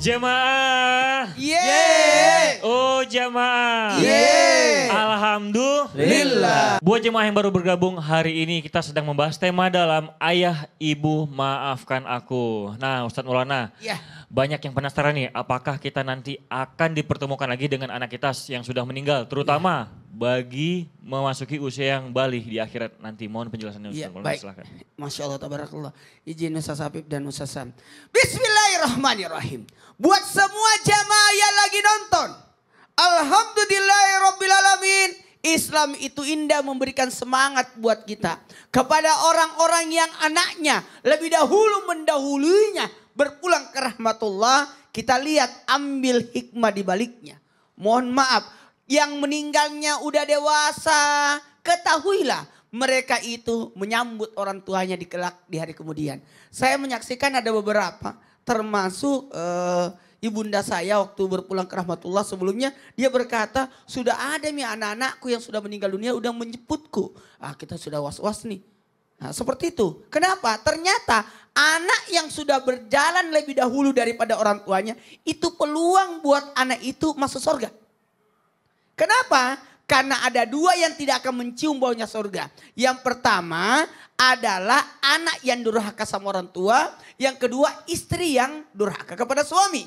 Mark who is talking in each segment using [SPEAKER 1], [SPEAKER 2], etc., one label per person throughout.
[SPEAKER 1] Jemaah.
[SPEAKER 2] Yeay.
[SPEAKER 1] Oh jemaah.
[SPEAKER 2] Yeay.
[SPEAKER 1] Alhamdulillah. Buat jemaah yang baru bergabung hari ini kita sedang membahas tema dalam Ayah Ibu Maafkan Aku. Nah Ustadz Maulana.
[SPEAKER 2] Ya.
[SPEAKER 1] Banyak yang penasaran nih apakah kita nanti akan dipertemukan lagi dengan anak kita yang sudah meninggal. Terutama bagi memasuki usia yang balik di akhirat nanti. Mohon penjelasannya Ustadz Maulana,
[SPEAKER 2] baik.
[SPEAKER 1] silahkan.
[SPEAKER 2] Masya Allah, tabarakallah. Izin Ustaz Habib dan Ustaz Sam. Bismillahirrahmanirrahim. Buat semua jamaah yang lagi nonton. Alhamdulillahirrabbilalamin. Islam itu indah memberikan semangat buat kita. Kepada orang-orang yang anaknya lebih dahulu mendahulunya berpulang ke rahmatullah. Kita lihat ambil hikmah di baliknya. Mohon maaf. Yang meninggalnya udah dewasa. Ketahuilah. Mereka itu menyambut orang tuanya di kelak di hari kemudian. Saya menyaksikan ada beberapa. Termasuk ibunda saya waktu berpulang ke rahmatullah sebelumnya. Dia berkata sudah ada nih anak-anakku yang sudah meninggal dunia udah menjemputku. Kita sudah was-was nih. Nah, seperti itu. Kenapa? Ternyata anak yang sudah berjalan lebih dahulu daripada orang tuanya. Itu peluang buat anak itu masuk surga. Kenapa? Karena ada dua yang tidak akan mencium baunya surga. Yang pertama adalah anak yang durhaka sama orang tua. Yang kedua istri yang durhaka kepada suami.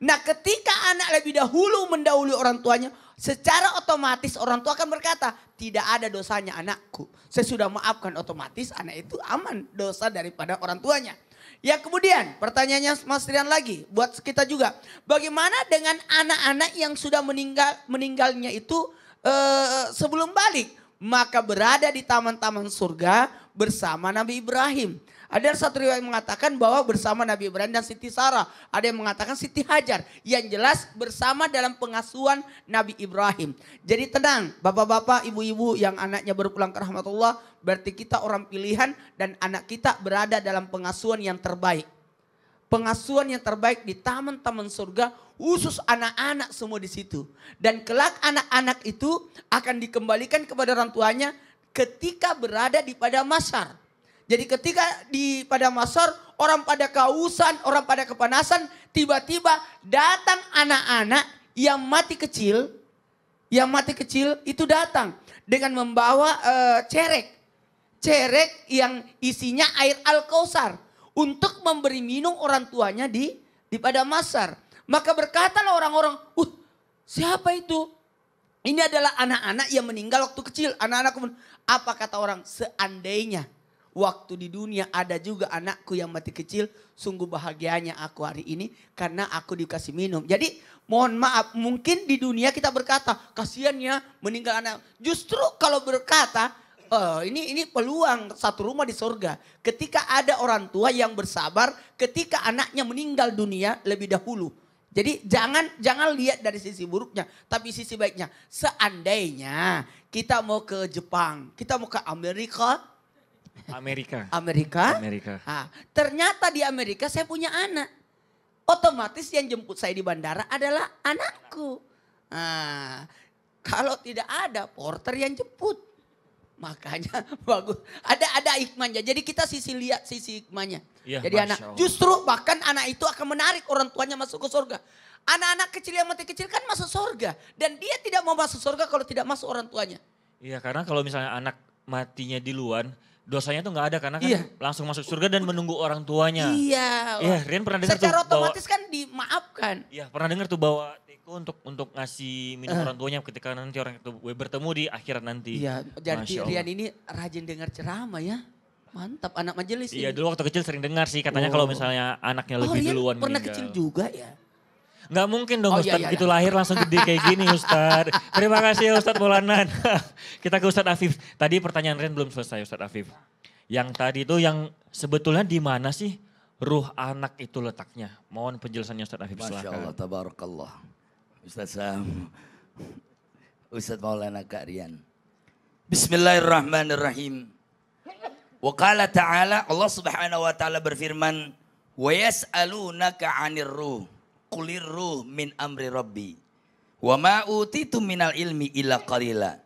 [SPEAKER 2] Nah ketika anak lebih dahulu mendahului orang tuanya. Secara otomatis orang tua akan berkata tidak ada dosanya anakku. Saya sudah maafkan, otomatis anak itu aman dosa daripada orang tuanya. Yang kemudian pertanyaannya Mas Rian lagi buat kita juga. Bagaimana dengan anak-anak yang sudah meninggalnya itu sebelum balik, maka berada di taman-taman surga bersama Nabi Ibrahim. Ada satu riwayat yang mengatakan bahwa bersama Nabi Ibrahim dan Siti Sarah. Ada yang mengatakan Siti Hajar. Yang jelas bersama dalam pengasuhan Nabi Ibrahim. Jadi tenang bapak-bapak, ibu-ibu yang anaknya berpulang ke rahmatullah. Berarti kita orang pilihan dan anak kita berada dalam pengasuhan yang terbaik. Pengasuhan yang terbaik di taman-taman surga. Khusus anak-anak semua di situ. Dan kelak anak-anak itu akan dikembalikan kepada orang tuanya ketika berada di padang mahsyar. Jadi ketika di padang mahsyar orang pada kehausan, orang pada kepanasan, tiba-tiba datang anak-anak yang mati kecil. Yang mati kecil itu datang dengan membawa cerek. Cerek yang isinya air Al-Kausar untuk memberi minum orang tuanya di padang mahsyar. Maka berkatalah orang-orang, siapa itu? Ini adalah anak-anak yang meninggal waktu kecil. Anak-anak, apa kata orang? Seandainya waktu di dunia ada juga anakku yang mati kecil. Sungguh bahagianya aku hari ini karena aku dikasih minum. Jadi mohon maaf, mungkin di dunia kita berkata, kasihan ya meninggal anak. Justru kalau berkata, ini peluang satu rumah di surga. Ketika ada orang tua yang bersabar ketika anaknya meninggal dunia lebih dahulu. Jadi jangan lihat dari sisi buruknya, tapi sisi baiknya. Seandainya kita mau ke Jepang, kita mau ke Amerika. Ternyata di Amerika saya punya anak. Otomatis yang jemput saya di bandara adalah anakku. Kalau tidak ada porter yang jemput. Makanya bagus. Ada hikmahnya. Jadi kita lihat sisi hikmahnya.
[SPEAKER 1] Ya,
[SPEAKER 2] jadi anak justru bahkan anak itu akan menarik orang tuanya masuk ke surga. Anak-anak kecil yang mati kecil kan masuk surga. Dan dia tidak mau masuk surga kalau tidak masuk orang tuanya.
[SPEAKER 1] Iya karena kalau misalnya anak matinya di luar, dosanya tuh nggak ada karena kan langsung masuk surga dan menunggu orang tuanya.
[SPEAKER 2] Iya.
[SPEAKER 1] Iya, Rian pernah dengar
[SPEAKER 2] secara
[SPEAKER 1] tuh
[SPEAKER 2] otomatis kan dimaafkan.
[SPEAKER 1] Iya, pernah dengar tuh bawa teko untuk ngasih minum orang tuanya ketika nanti orang itu bertemu di akhirat nanti.
[SPEAKER 2] Iya, jadi Rian ini rajin dengar ceramah ya. Mantap anak majelis ini.
[SPEAKER 1] Iya, dulu waktu kecil sering dengar sih katanya kalau misalnya anaknya lebih duluan
[SPEAKER 2] pernah
[SPEAKER 1] meninggal.
[SPEAKER 2] kecil juga ya.
[SPEAKER 1] Nggak mungkin dong Ustadz begitu lahir langsung gede kayak gini Ustadz. Terima kasih Ustadz Maulana. Kita ke Ustadz Afif. Tadi pertanyaan Rian belum selesai Ustadz Afif. Yang tadi itu yang sebetulnya di mana sih ruh anak itu letaknya? Mohon penjelasannya Ustadz Afif silahkan.
[SPEAKER 3] Masya Allah, tabarakallah. Ustadz Sam, Ustadz Maulana Kak Rian. Bismillahirrahmanirrahim. Wa qala ta'ala, Allah subhanahu wa ta'ala berfirman, wa yas'alunaka 'anir ruh, qulir ruh min amri rabbi. Wa ma utitu minal ilmi illa qalila.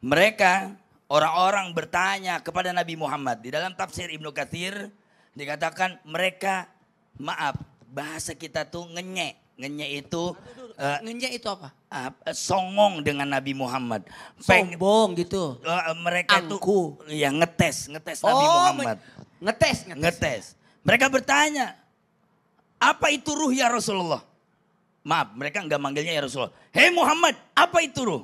[SPEAKER 3] Mereka orang-orang bertanya kepada Nabi Muhammad. Di dalam tafsir Ibnu Katsir dikatakan mereka, maaf bahasa kita tuh ngenyek. Ngenyek itu
[SPEAKER 2] Ngenyek itu apa?
[SPEAKER 3] songong dengan Nabi Muhammad.
[SPEAKER 2] Sombong gitu.
[SPEAKER 3] Mereka
[SPEAKER 2] Angku.
[SPEAKER 3] tuh ya ngetes Nabi Muhammad.
[SPEAKER 2] Ngetes.
[SPEAKER 3] Mereka bertanya, apa itu ruh ya Rasulullah? Maaf, mereka enggak manggilnya ya Rasulullah. Hei Muhammad, apa itu ruh?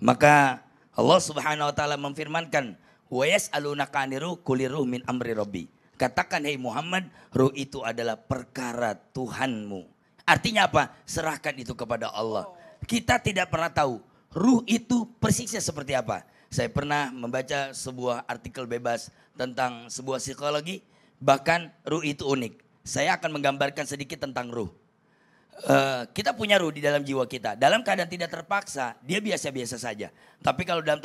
[SPEAKER 3] Maka Allah Subhanahu wa taala memfirmankan, "Wa yas'alunaka 'anir ruh qulir ruh min amri rabbi." Katakan hei Muhammad, ruh itu adalah perkara Tuhanmu. Artinya apa? Serahkan itu kepada Allah. Kita tidak pernah tahu ruh itu persisnya seperti apa. Saya pernah membaca sebuah artikel bebas tentang sebuah psikologi, bahkan ruh itu unik. Saya akan menggambarkan sedikit tentang ruh. Kita punya ruh di dalam jiwa kita. Dalam keadaan tidak terpaksa, dia biasa-biasa saja. Tapi kalau dalam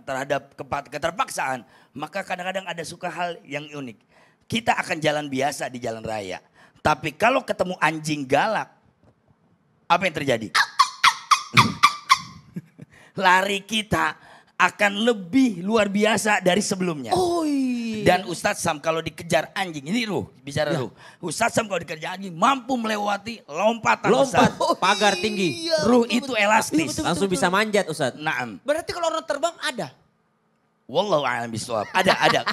[SPEAKER 3] terhadap keterpaksaan, maka kadang-kadang ada suka hal yang unik. Kita akan jalan biasa di jalan raya. Tapi kalau ketemu anjing galak, apa yang terjadi? Lari kita akan lebih luar biasa dari sebelumnya.
[SPEAKER 2] Oh iya.
[SPEAKER 3] Dan Ustadz Sam kalau dikejar anjing, ini ruh, bicara ruh. Ustadz Sam kalau dikejar anjing mampu melewati lompatan
[SPEAKER 4] Lompat
[SPEAKER 3] Ustadz.
[SPEAKER 4] pagar tinggi.
[SPEAKER 3] Ruh itu elastis.
[SPEAKER 4] Langsung bisa manjat Ustadz.
[SPEAKER 3] Naam.
[SPEAKER 2] Berarti kalau orang terbang ada?
[SPEAKER 3] Wallahu a'lam bishawab. Ada.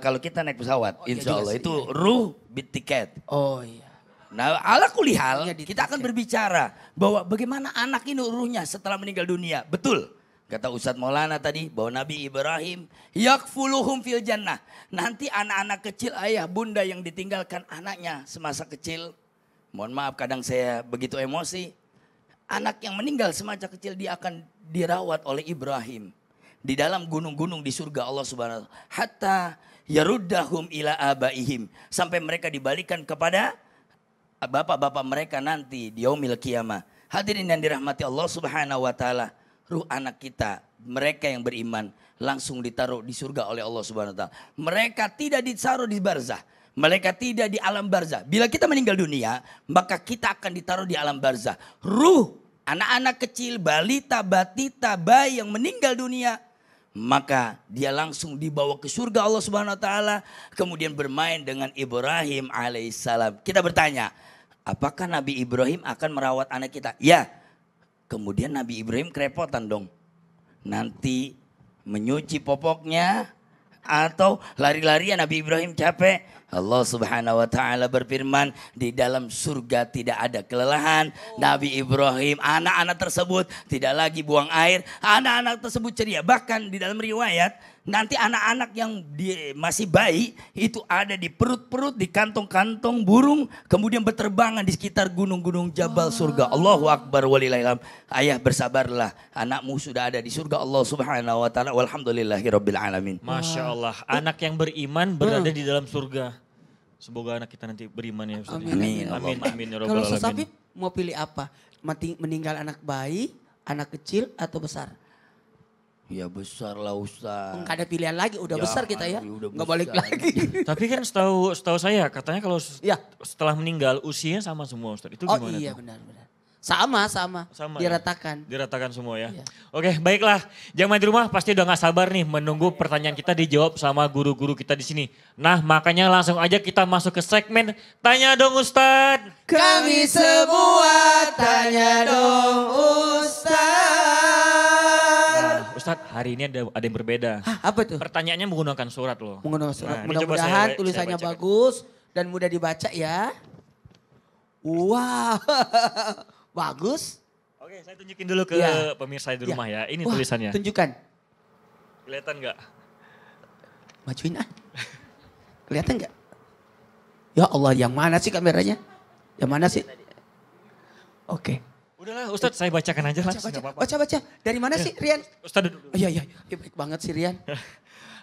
[SPEAKER 3] Kalau kita naik pesawat, insya Allah itu ruh bit tiket.
[SPEAKER 2] Oh iya.
[SPEAKER 3] Nah, ala kulihal
[SPEAKER 2] Iya, di
[SPEAKER 3] kita akan
[SPEAKER 2] tiket.
[SPEAKER 3] berbicara bahwa bagaimana anak ini ruhnya setelah meninggal dunia. Betul. Kata Ustadz Maulana tadi bahwa Nabi Ibrahim yakfuluhum fil jannah. Nanti anak-anak kecil ayah bunda yang ditinggalkan anaknya semasa kecil. Mohon maaf kadang saya begitu emosi. Anak yang meninggal semasa kecil dia akan dirawat oleh Ibrahim. Di dalam gunung-gunung di surga Allah Subhanahu wa taala. Hatta yaruddahum ila abaihim. Sampai mereka dibalikan kepada bapak-bapak mereka nanti di yaumil qiyamah. Hadirin yang dirahmati Allah Subhanahu wa taala. Ruh anak kita, mereka yang beriman langsung ditaruh di surga oleh Allah Subhanahu wa taala. Mereka tidak ditaruh di barzah. Mereka tidak di alam barzah. Bila kita meninggal dunia, maka kita akan ditaruh di alam barzah. Ruh anak-anak kecil, balita, batita, bayi yang meninggal dunia, maka dia langsung dibawa ke surga Allah Subhanahu wa taala, kemudian bermain dengan Ibrahim alaihissalam. Kita bertanya, apakah Nabi Ibrahim akan merawat anak kita? Ya. Kemudian Nabi Ibrahim kerepotan dong. Nanti menyuci popoknya atau lari-larian Nabi Ibrahim capek. Allah Subhanahu wa taala berfirman, di dalam surga tidak ada kelelahan. Nabi Ibrahim, anak-anak tersebut tidak lagi buang air, anak-anak tersebut ceria. Bahkan di dalam riwayat, nanti anak-anak yang masih bayi itu ada di perut-perut, di kantong-kantong burung, kemudian berterbangan di sekitar gunung-gunung Jabal surga. Allahu Akbar walillahilhamd. Ayah bersabarlah, anakmu sudah ada di surga Allah Subhanahu wa taala. Walhamdulillahirabbil alamin.
[SPEAKER 1] Masya Allah, anak yang beriman berada di dalam surga. Semoga anak kita nanti beriman ya Ustaz.
[SPEAKER 2] Amin.
[SPEAKER 1] Amin ya
[SPEAKER 2] Kalau
[SPEAKER 1] Rabbal
[SPEAKER 2] Ustaz
[SPEAKER 1] Alamin.
[SPEAKER 2] Habib mau pilih apa? Meninggal anak bayi, anak kecil atau besar?
[SPEAKER 3] Ya besar lah Ustaz.
[SPEAKER 2] Enggak ada pilihan lagi, udah
[SPEAKER 3] Ya,
[SPEAKER 2] besar kita ya.
[SPEAKER 3] udah
[SPEAKER 2] Enggak balik
[SPEAKER 3] besar.
[SPEAKER 2] lagi.
[SPEAKER 1] Tapi kan setahu saya katanya kalau
[SPEAKER 2] Ya.
[SPEAKER 1] setelah meninggal usianya sama semua Ustaz. Itu
[SPEAKER 2] Oh
[SPEAKER 1] gimana
[SPEAKER 2] iya
[SPEAKER 1] tuh?
[SPEAKER 2] benar-benar. Sama.
[SPEAKER 1] Sama ya?
[SPEAKER 2] Diratakan.
[SPEAKER 1] Diratakan semua ya.
[SPEAKER 2] Iya.
[SPEAKER 1] Oke, baiklah. Jangan di rumah pasti udah gak sabar nih menunggu pertanyaan kita dijawab sama guru-guru kita di sini. Nah, makanya langsung aja kita masuk ke segmen Tanya Dong Ustadz.
[SPEAKER 2] Kami semua tanya dong Ustaz.
[SPEAKER 1] Nah, Ustadz, hari ini ada yang berbeda.
[SPEAKER 2] Hah, apa tuh?
[SPEAKER 1] Pertanyaannya menggunakan surat loh.
[SPEAKER 2] Menggunakan surat.
[SPEAKER 1] Nah, ini coba
[SPEAKER 2] Mudah-mudahan
[SPEAKER 1] saya
[SPEAKER 2] tulisannya
[SPEAKER 1] bacakan.
[SPEAKER 2] bagus dan mudah dibaca ya. Wow. Bagus.
[SPEAKER 1] Oke, saya tunjukin dulu ke
[SPEAKER 2] Ya.
[SPEAKER 1] pemirsa di
[SPEAKER 2] Ya.
[SPEAKER 1] rumah ya. Ini
[SPEAKER 2] Wah,
[SPEAKER 1] tulisannya.
[SPEAKER 2] Tunjukkan.
[SPEAKER 1] Kelihatan nggak?
[SPEAKER 2] Majuin ah. Kelihatan nggak? Ya Allah, yang mana sih kameranya? Yang mana sih? Oke.
[SPEAKER 1] Udahlah Ustadz, saya bacakan aja langsung. nggak apa-apa.
[SPEAKER 2] Baca. Dari mana sih Rian?
[SPEAKER 1] Ustadz duduk.
[SPEAKER 2] Oh, iya. Baik banget sih Rian.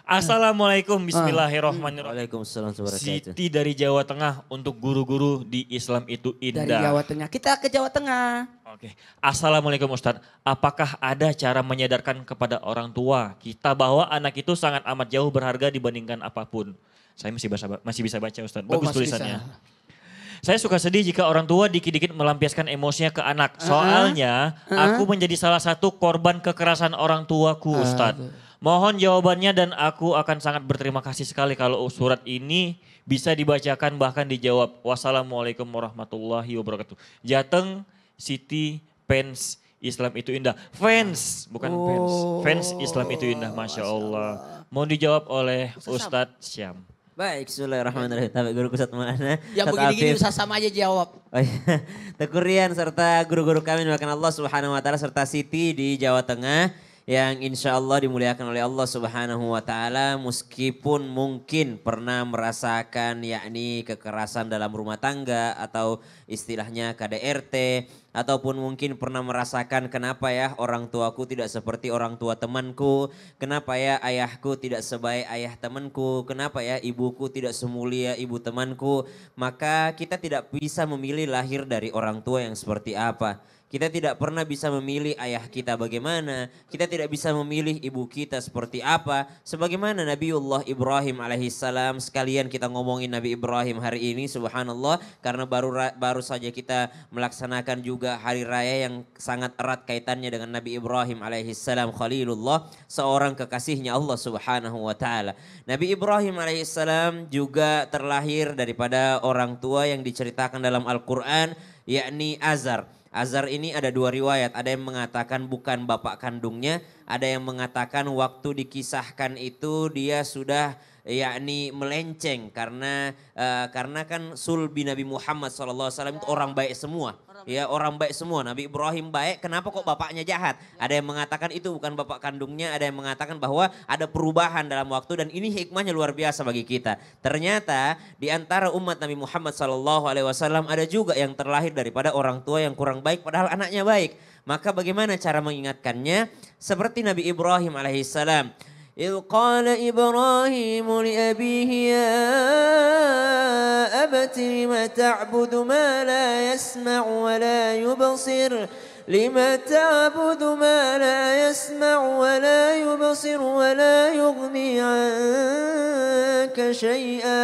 [SPEAKER 1] Assalamualaikum, bismillahirrahmanirrahim.
[SPEAKER 4] Waalaikumsalam warahmatullahi wabarakatuh.
[SPEAKER 1] Siti dari Jawa Tengah untuk guru-guru di Islam itu indah.
[SPEAKER 2] Dari Jawa Tengah. Kita ke Jawa Tengah.
[SPEAKER 1] Oke. Assalamualaikum Ustadz. Apakah ada cara menyadarkan kepada orang tua kita bahwa anak itu sangat amat jauh berharga dibandingkan apapun? Saya masih bisa baca Ustadz. Bagus
[SPEAKER 2] masih
[SPEAKER 1] tulisannya.
[SPEAKER 2] bisa.
[SPEAKER 1] Saya suka sedih jika orang tua dikit-dikit melampiaskan emosinya ke anak. Soalnya aku menjadi salah satu korban kekerasan orang tuaku Ustadz. Mohon jawabannya dan aku akan sangat berterima kasih sekali kalau surat ini bisa dibacakan bahkan dijawab. Wassalamualaikum warahmatullahi wabarakatuh. Jateng Siti fans Islam itu indah. Fans, bukan fans. Fans Islam itu indah, Masya Allah. Mau dijawab oleh Ustadz Syam.
[SPEAKER 4] Baik, bismillahirrahmanirrahim. Tapi guru Ustadz Maulana.
[SPEAKER 2] Yang
[SPEAKER 4] Ustadz
[SPEAKER 2] begini-gini
[SPEAKER 4] Afif.
[SPEAKER 2] usah sama aja jawab.
[SPEAKER 4] Oh iya. Teguh Rian serta guru-guru kami dimuliakan Allah Subhanahu wa taala serta Siti di Jawa Tengah yang insya Allah dimuliakan oleh Allah Subhanahu wa taala meskipun mungkin pernah merasakan yakni kekerasan dalam rumah tangga atau istilahnya KDRT ataupun mungkin pernah merasakan kenapa ya orang tuaku tidak seperti orang tua temanku, kenapa ya ayahku tidak sebaik ayah temanku, kenapa ya ibuku tidak semulia ibu temanku, maka kita tidak bisa memilih lahir dari orang tua yang seperti apa. Kita tidak pernah bisa memilih ayah kita bagaimana, kita tidak bisa memilih ibu kita seperti apa. Sebagaimana Nabiullah Ibrahim alaihissalam, sekalian kita ngomongin Nabi Ibrahim hari ini subhanallah. Karena baru saja kita melaksanakan juga hari raya yang sangat erat kaitannya dengan Nabi Ibrahim alaihissalam Khalilullah, seorang kekasihnya Allah subhanahu wa ta'ala. Nabi Ibrahim alaihissalam juga terlahir daripada orang tua yang diceritakan dalam Al-Quran, yakni Azar. Azar ini ada dua riwayat, ada yang mengatakan bukan bapak kandungnya, ada yang mengatakan waktu dikisahkan itu dia sudah yakni melenceng karena kan sulbi Nabi Muhammad SAW itu orang baik semua. Ya orang baik semua, Nabi Ibrahim baik, kenapa kok bapaknya jahat? Ada yang mengatakan itu bukan bapak kandungnya, ada yang mengatakan bahwa ada perubahan dalam waktu dan ini hikmahnya luar biasa bagi kita. Ternyata di antara umat Nabi Muhammad SAW ada juga yang terlahir daripada orang tua yang kurang baik padahal anaknya baik. Maka bagaimana cara mengingatkannya? Seperti Nabi Ibrahim alaihissalam. إذ قال إبراهيم لأبيه يا أبت لم تعبد ما لا يسمع ولا يبصر لم تعبد ما لا يسمع ولا يبصر ولا يغني عنك شيئا.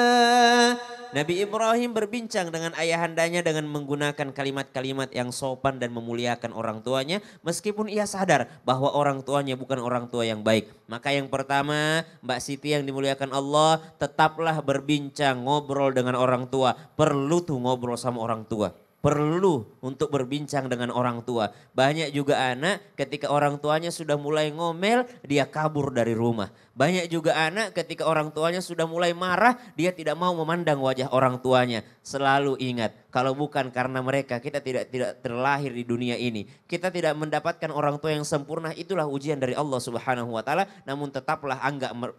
[SPEAKER 4] Nabi Ibrahim berbincang dengan ayahandanya dengan menggunakan kalimat-kalimat yang sopan dan memuliakan orang tuanya meskipun ia sadar bahwa orang tuanya bukan orang tua yang baik. Maka yang pertama, Mbak Siti yang dimuliakan Allah, tetaplah berbincang, ngobrol dengan orang tua. Perlu tuh ngobrol sama orang tua. Perlu untuk berbincang dengan orang tua. Banyak juga anak ketika orang tuanya sudah mulai ngomel, dia kabur dari rumah. Banyak juga anak ketika orang tuanya sudah mulai marah, dia tidak mau memandang wajah orang tuanya. Selalu ingat, kalau bukan karena mereka, kita tidak terlahir di dunia ini. Kita tidak mendapatkan orang tua yang sempurna, itulah ujian dari Allah Subhanahu wa taala. Namun tetaplah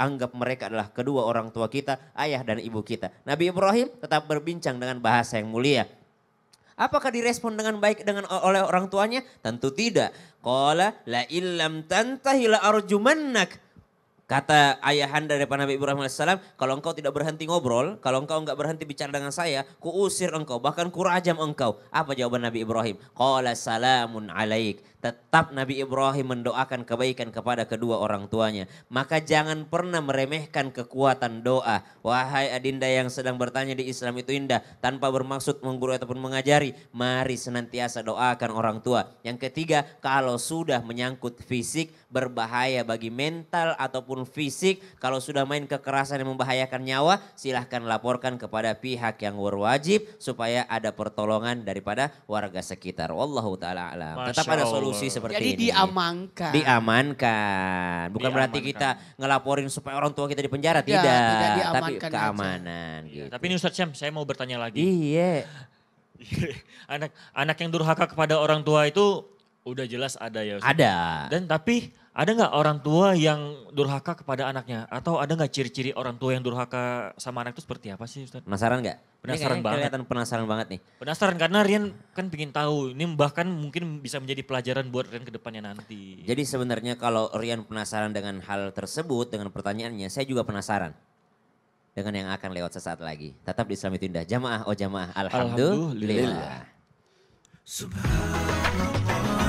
[SPEAKER 4] anggap mereka adalah kedua orang tua kita, ayah dan ibu kita. Nabi Ibrahim tetap berbincang dengan bahasa yang mulia. Apakah direspon dengan baik oleh orang tuanya? Tentu tidak. Qala la illam tantahi la arjumannak. Kata ayahanda daripada Nabi Ibrahim AS, kalau engkau tidak berhenti ngobrol, kalau engkau enggak berhenti bicara dengan saya, kuusir engkau, bahkan kurajam engkau. Apa jawaban Nabi Ibrahim? Qala salamun alaik. Tetap Nabi Ibrahim mendoakan kebaikan kepada kedua orang tuanya. Maka jangan pernah meremehkan kekuatan doa. Wahai adinda yang sedang bertanya di Islam itu indah, tanpa bermaksud menggurui ataupun mengajari, mari senantiasa doakan orang tua. Yang ketiga, kalau sudah menyangkut fisik, berbahaya bagi mental ataupun fisik, kalau sudah main kekerasan yang membahayakan nyawa, silahkan laporkan kepada pihak yang berwajib supaya ada pertolongan daripada warga sekitar. Wallahu ta'ala alam. Tetap ada solusi seperti
[SPEAKER 2] Jadi
[SPEAKER 4] ini.
[SPEAKER 2] diamankan.
[SPEAKER 4] Diamankan. Bukan berarti kita ngelaporin supaya orang tua kita di penjara, tidak. Tapi
[SPEAKER 2] diamankan
[SPEAKER 4] keamanan.
[SPEAKER 1] Ya,
[SPEAKER 4] Gitu.
[SPEAKER 1] tapi ini Ustadz Syam, saya mau bertanya lagi.
[SPEAKER 4] Iya.
[SPEAKER 1] Anak yang durhaka kepada orang tua itu udah jelas ada ya Ustadz.
[SPEAKER 4] Ada.
[SPEAKER 1] Dan tapi ada nggak orang tua yang durhaka kepada anaknya? Atau ada nggak ciri-ciri orang tua yang durhaka sama anak itu seperti apa sih Ustadz?
[SPEAKER 4] Penasaran nggak?
[SPEAKER 1] Penasaran banget.
[SPEAKER 4] Kelihatan penasaran banget nih.
[SPEAKER 1] Penasaran karena Rian kan pengen tahu. Ini bahkan mungkin bisa menjadi pelajaran buat Rian ke depannya nanti.
[SPEAKER 4] Jadi sebenarnya kalau Rian penasaran dengan hal tersebut, dengan pertanyaannya, saya juga penasaran dengan yang akan lewat sesaat lagi. Tetap di Islam itu indah. Jamaah, oh jamaah. Alhamdulillah.
[SPEAKER 1] Alhamdulillah.
[SPEAKER 5] Subhanallah.